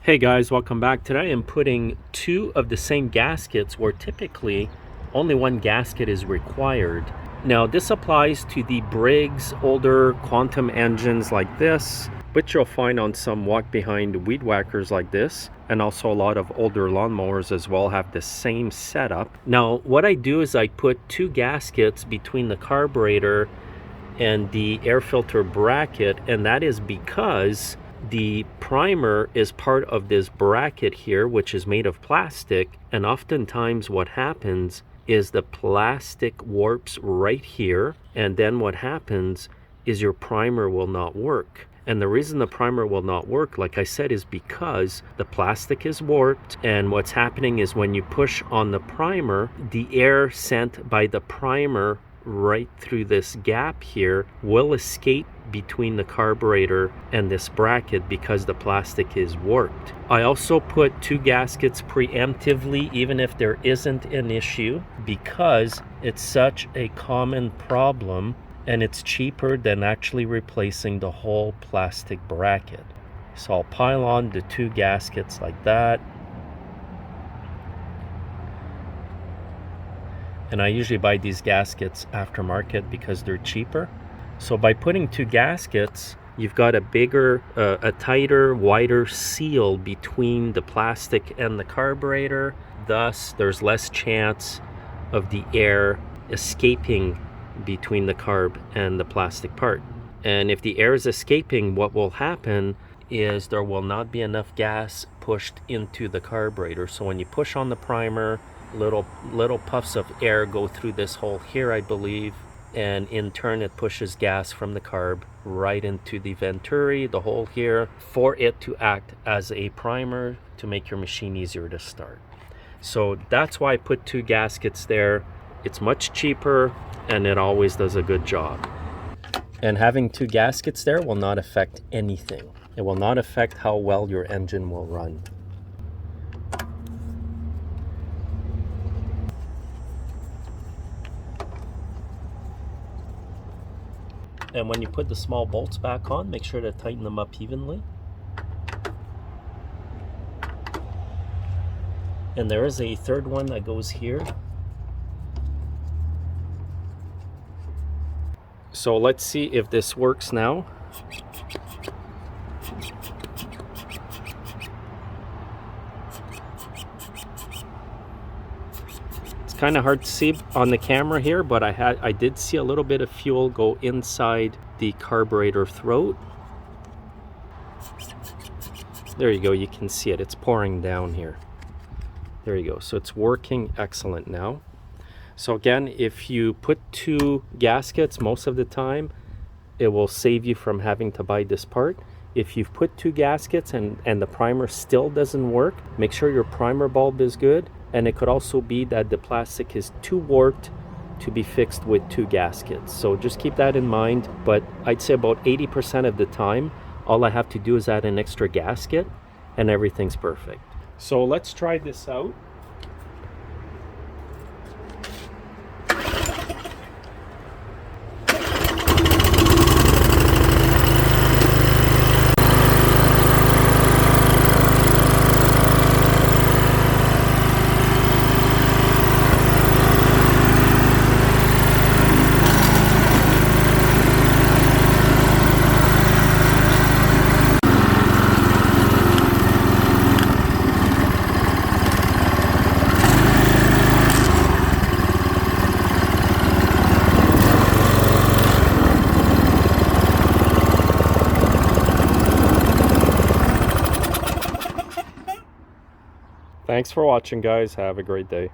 Hey guys, welcome back. Today I'm putting two of the same gaskets where typically only one gasket is required. Now this applies to the Briggs older quantum engines like this, which you'll find on some walk behind weed whackers like this, and also a lot of older lawnmowers as well have the same setup. Now what I do is I put two gaskets between the carburetor and the air filter bracket, and that is because the primer is part of this bracket here, which is made of plastic, and oftentimes what happens is the plastic warps right here, and then what happens is your primer will not work. And the reason the primer will not work, like I said, is because the plastic is warped, and what's happening is when you push on the primer, the air sent by the primer right through this gap here will escape between the carburetor and this bracket because the plastic is warped. I also put two gaskets preemptively, even if there isn't an issue, because it's such a common problem and it's cheaper than actually replacing the whole plastic bracket. So I'll pile on the two gaskets like that. And I usually buy these gaskets aftermarket because they're cheaper. So by putting two gaskets, you've got a bigger, a tighter, wider seal between the plastic and the carburetor. Thus, there's less chance of the air escaping between the carb and the plastic part. And if the air is escaping, what will happen is there will not be enough gas pushed into the carburetor. So when you push on the primer, little puffs of air go through this hole here, I believe, and in turn it pushes gas from the carb right into the venturi, the hole here, for it to act as a primer to make your machine easier to start. So that's why I put two gaskets there. It's much cheaper and it always does a good job. And having two gaskets there will not affect anything. It will not affect how well your engine will run. And when you put the small bolts back on, make sure to tighten them up evenly. And there is a third one that goes here. So let's see if this works now. Kind of hard to see on the camera here, but I did see a little bit of fuel go inside the carburetor throat. There you go, you can see it. It's pouring down here. There you go. So it's working excellent now. So again, if you put two gaskets, most of the time it will save you from having to buy this part. If you've put two gaskets and the primer still doesn't work, make sure your primer bulb is good. And it could also be that the plastic is too warped to be fixed with two gaskets. So just keep that in mind. But I'd say about 80% of the time, all I have to do is add an extra gasket and everything's perfect. So let's try this out. Thanks for watching, guys. Have a great day.